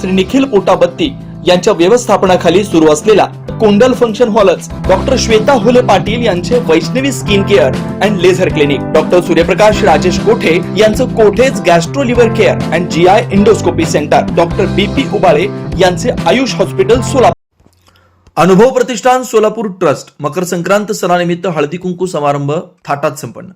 श्री निखिल पोटाबत्ती यांच्या व्यवस्थापनाखाली सुरू असलेला कुंडल फंक्शन हॉलच डॉक्टर श्वेता होले पाटील यांचे Vaishnavi skin care and laser clinic, doctor Suryaprakash Rajesh Kothe यांचं कोठेज gastro liver care and GI endoscopy centre, doctor BP Ubale यांचे आयुष हॉस्पिटल सोलापूर. अनुभव प्रतिष्ठान सोलापूर ट्रस्ट मकर संक्रांत सणानिमित्त हळदी कुंकू समारंभ थाटात संपन्न.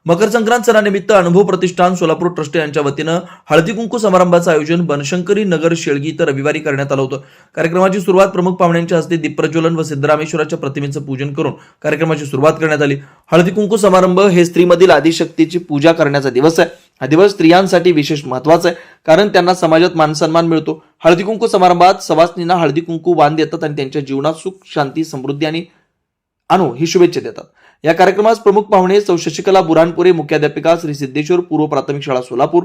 मकर संक्रांत सणानिमित्त अनुभव प्रतिष्ठान सोलापूर ट्रस्ट यांच्या वतीनं हळदी कुंकू समारंभाचं आयोजन बनशंकरी नगर शेळगी इथं रविवारी करण्यात आलं होतं. कार्यक्रमाची सुरुवात प्रमुख पाहुण्यांच्या हस्ते दीपप्रज्वलन व सिद्धरामेश्वराच्या प्रतिमेचं पूजन करून कार्यक्रमाची सुरुवात करण्यात आली. हळदी कुंकू समारंभ हे स्त्रीमधील आदिशक्तीची पूजा करण्याचा दिवस आहे. हा दिवस स्त्रियांसाठी विशेष महत्वाचा आहे, कारण त्यांना समाजात मानसन्मान मिळतो. हळदी कुंकू समारंभात सवासनींना हळदी कुंकू वाण देतात आणि त्यांच्या जीवनात सुख, शांती, समृद्धी आणि आणो ही शुभेच्छा देतात. या कार्यक्रमास प्रमुख पाहुणे सौ शशिकला बुरानपुरे, मुख्याध्यापिका श्री सिद्धेश्वर पूर्व प्राथमिक शाळा सोलापूर,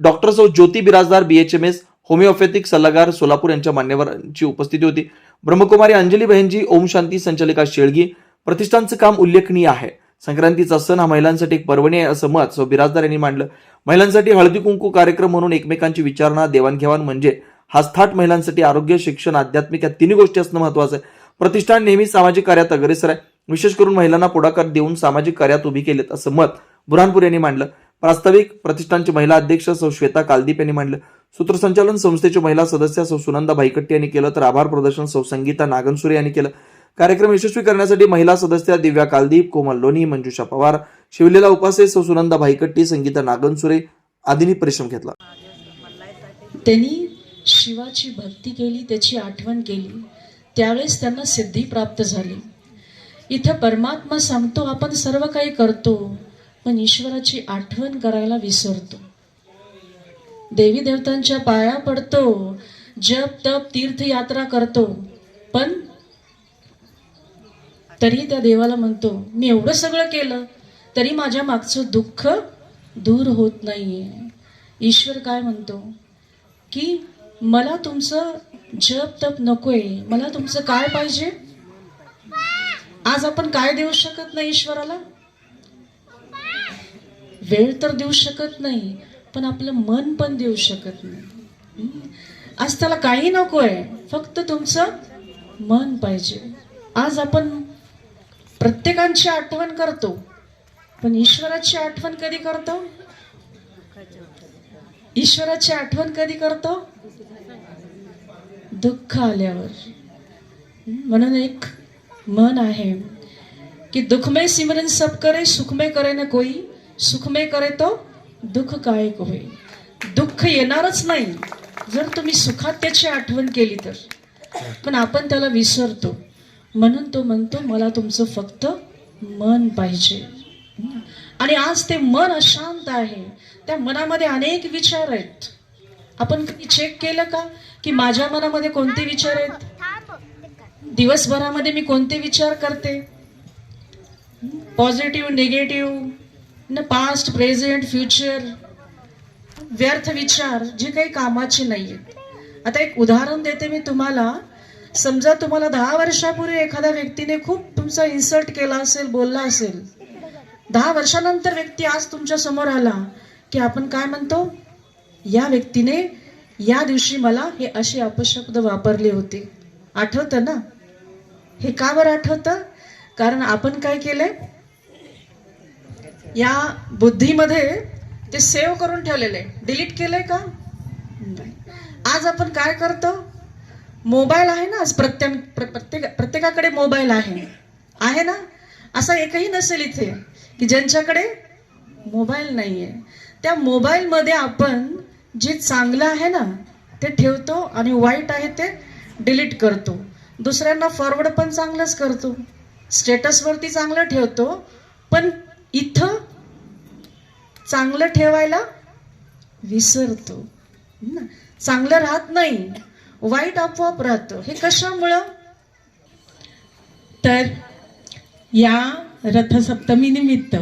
डॉक्टर सौ ज्योती बिराजदार BHMS होमिओपॅथिक सल्लागार सोलापूर यांच्या मान्यवरांची उपस्थिती होती. ब्रह्मकुमारी अंजली बहनजी ओम शांती संचालिका शेळगी, प्रतिष्ठानचं काम उल्लेखनीय आहे. संक्रांतीचा सण हा महिलांसाठी एक पर्वणी आहे असं मत सौ बिराजदार यांनी मांडलं. महिलांसाठी हळदी कुंकू कार्यक्रम म्हणून एकमेकांची विचारणा, देवाणघेवाण म्हणजे हाच थाट महिलांसाठी आरोग्य, शिक्षण, आध्यात्मिक या तिन्ही गोष्टी असणं महत्वाचं आहे. प्रतिष्ठान नेहमी सामाजिक कार्यात अग्रेसर आहे. विशेष करून महिलांना पुढाकार देऊन सामाजिक कार्यात उभी केलेत असं मत बुरहानपूर यांनी मांडलं. प्रास्ताविक प्रतिष्ठानचे महिला अध्यक्ष सौ श्वेता कालदीप यांनी मांडलं. सूत्रसंचालन संस्थेचे महिला सदस्य सौ सुनंदा भाईकट्टी यांनी केलं, तर आभार प्रदर्शन सौ संगीता नागनसुरे यांनी केलं. कार्यक्रम यशस्वी करण्यासाठी महिला सदस्य दिव्या कालदीप, कोमल लोणी, मंजुषा पवार, शिवलीला उपासे, सौ सुनंदा भाईकट्टी, संगीता नागनसुरे आदींनी परिश्रम घेतला. त्यांनी शिवाची भक्ती केली, त्याची आठवण केली, त्यावेळेस त्यांना सिद्धी प्राप्त झाली. इथं परमात्मा सांगतो आपण सर्व काही करतो, पण ईश्वराची आठवण करायला विसरतो. देवी देवतांच्या पाया पडतो, जप तप तीर्थयात्रा करतो, पण तरी त्या देवाला म्हणतो मी एवढं सगळं केलं तरी माझ्या मागचं दुःख दूर होत नाहीये. ईश्वर काय म्हणतो की मला तुमचं जप तप नकोय, मला तुमचं काय पाहिजे. आज आपण काय देऊ शकत नाही ईश्वराला, वेळ तर देऊ शकत नाही, पण आपलं मन पण देऊ शकत नाही. आज त्याला काही नकोय, फक्त तुमचं मन पाहिजे. आज आपण प्रत्येकाची आठवण करतो, पण ईश्वराची आठवण कधी करतो? ईश्वराची आठवण कधी करतो? दुःख आल्यावर. म्हणून एक मन आहे कि दुख में सिमरन सब करे, सुख में करे न कोई, सुख में करे तो दुःख काय होय. दुःख येणारच नाही जर तुम्ही सुखात त्याची आठवण केली तर, पण आपण त्याला विसरतो. म्हणून तो म्हणतो मला तुमचं फक्त मन पाहिजे. आणि आज ते मन अशांत आहे, त्या मनामध्ये अनेक विचार आहेत. आपण कधी चेक केलं का की माझ्या मनामध्ये कोणते विचार आहेत, दिवसभरामध्ये मी कोणते विचार करते, पॉझिटिव्ह, निगेटिव्ह, न पास्ट, प्रेझेंट, फ्युचर, व्यर्थ विचार जे काही कामाचे नाही आहेत. आता एक उदाहरण देते मी तुम्हाला. समजा तुम्हाला 10 वर्षापूर्वी एखाद्या व्यक्तीने खूप तुमचा इन्सल्ट केला असेल, बोलला असेल. 10 वर्षानंतर व्यक्ती आज तुमच्या समोर आला की आपण काय म्हणतो, या व्यक्तीने या दिवशी मला हे असे अपशब्द वापरले होते. आठवतं ना? हे का बरं आठवतं? कारण आपण काय केलंय, या बुद्धीमध्ये ते सेव्ह करून ठेवलेले, डिलीट केलंय का? आज आपण काय करतो, मोबाईल आहे ना, आज प्रत्येकाकडे मोबाईल आहे ना. असा एकही नसेल इथे की ज्यांच्याकडे मोबाईल नाहीये. त्या मोबाईलमध्ये आपण जे चांगलं आहे ना ते ठेवतो आणि वाईट आहे ते डिलीट करतो. दुसऱ्यांना फॉरवर्ड पण चांगलंच करतो, स्टेटसवरती चांगलं ठेवतो, पण इथं चांगलं ठेवायला विसरतो. चांगलं राहत नाही, वाईट आपोआप राहतं. हे कशामुळं? तर या रथसप्तमी निमित्त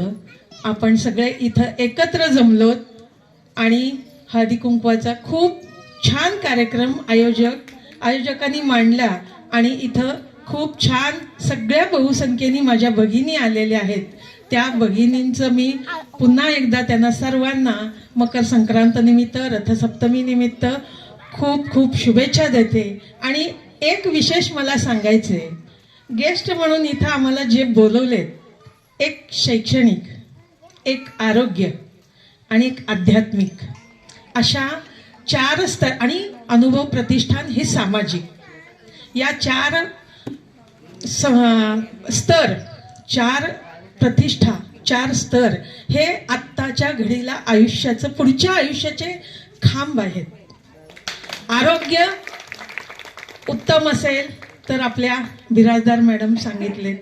आपण सगळे इथं एकत्र जमलोत आणि हळदी कुंकवाचा खूप छान कार्यक्रम आयोजकांनी मांडला. आणि इथं खूप छान सगळ्या बहुसंख्येने माझ्या भगिनी आलेल्या आहेत. त्या भगिनींचं मी पुन्हा एकदा त्यांना सर्वांना मकर संक्रांत निमित्त, रथसप्तमी निमित्त खूप खूप शुभेच्छा देते. आणि एक विशेष मला सांगायचं आहे, गेस्ट म्हणून इथं आम्हाला जे बोलवलेत, एक शैक्षणिक, एक आरोग्य आणि एक आध्यात्मिक अशा 4 स्तर, आणि अनुभव प्रतिष्ठान हे सामाजिक, या 4 स्तर, 4 प्रतिष्ठा, 4 स्तर हे आत्ताच्या घडीला आयुष्याचं, पुढच्या आयुष्याचे खांब आहेत. आरोग्य उत्तम असेल तर आपल्या बिराजदार मॅडम सांगितलेत,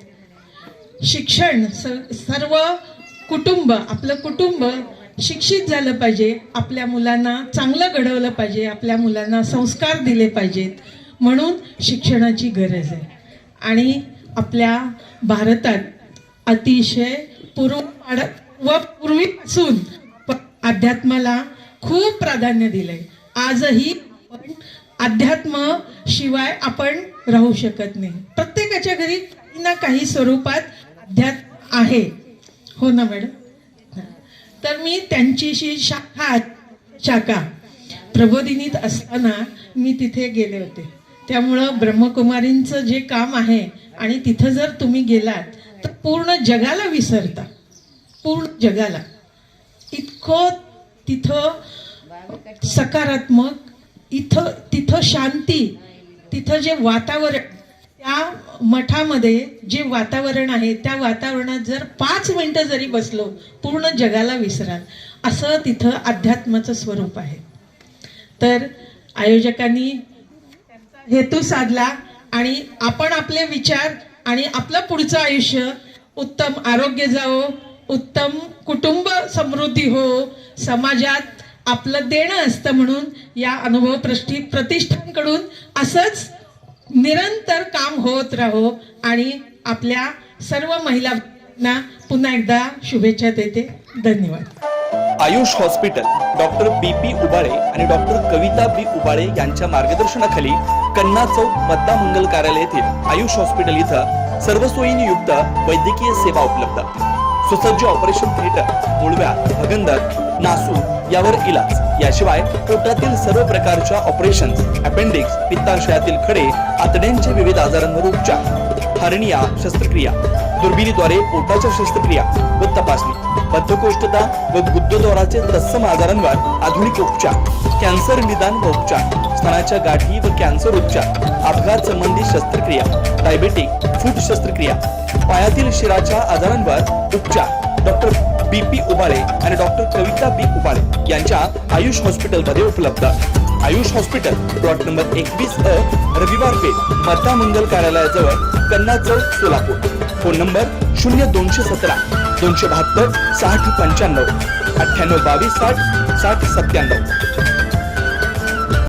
शिक्षण, सर्व कुटुंब, आपलं कुटुंब शिक्षित झालं पाहिजे, आपल्या मुलांना चांगलं घडवलं पाहिजे, आपल्या मुलांना संस्कार दिले पाहिजेत, म्हणून शिक्षणाची गरज आहे. आणि आपल्या भारतात अतिशय पूर्वीपासून अध्यात्माला खूप प्राधान्य दिलंय. आजही अध्यात्म शिवाय आपण राहू शकत नाही. प्रत्येकाच्या घरी काही ना काही स्वरूपात अध्यात्म आहे, हो ना मॅडम? तर मी त्यांची शाखा प्रबोधिनीत असताना मी तिथे गेले होते. त्यामुळं ब्रह्मकुमारींचं जे काम आहे, आणि तिथं जर तुम्ही गेलात तर पूर्ण जगाला विसरता, पूर्ण जगाला. इतकं तिथं सकारात्मक, तिथं शांती, तिथं जे वातावरण, त्या मठामध्ये जे वातावरण आहे, त्या वातावरणात जर 5 मिनिटं जरी बसलो, पूर्ण जगाला विसराल, असं तिथं अध्यात्माचं स्वरूप आहे. तर आयोजकांनी हेतू साधला, आणि आपण आपले विचार आणि आपलं पुढचं आयुष्य, उत्तम आरोग्य जावो, उत्तम कुटुंब समृद्धी हो, समाजात आपलं देणं असतं, म्हणून या अनुभव प्रतिष्ठानकडून असंच निरंतर काम होत राहो. आणि आपल्या सर्व महिलांना पुन्हा एकदा शुभेच्छा देते. धन्यवाद. Ayush hospital doctor BP Ubale आणि डॉक्टर कविता B उबाळे यांच्या मार्गदर्शनाखाली कन्ना चौक मतदा मंगल कार्यालय येथील आयुष हॉस्पिटल इथं सर्व सोयींनी युक्त वैद्यकीय सेवा उपलब्ध. सुसज्ज ऑपरेशन थिएटर, मुळव्या, भगंदर, नासू यावर इलाज, याशिवाय पोटातील सर्व प्रकारच्या ऑपरेशन्स, अपेंडिक्स, पित्ताशयातील खडे, आतड्यांच्या विविध आजारांवर उपचार, हर्निया शस्त्रक्रिया, दुर्बिणीद्वारे पोटाच्या शस्त्रक्रिया व तपासणी, बद्धकोष्ठता व गुदद्वाराचे तत्सम आजारांवर आधुनिक उपचार, कॅन्सर निदान व उपचार, स्तनाच्या गाठी व कॅन्सर उपचार, अपघात संबंधित शस्त्रक्रिया, डायबेटिक, फूट शस्त्रक्रिया, पायातील शिराच्या आजारांवर उपचार डॉक्टर BP उबाळे आणि डॉक्टर कविता B उबाळे यांच्या आयुष हॉस्पिटलमध्ये उपलब्ध. Ayush hospital plot number 21A, रविवार पेठ, मतदा मंगल कार्यालयाजवळ, कन्ना चौक, सोलापूर. Phone number 0217 272 60 95 98 22 60 60 97.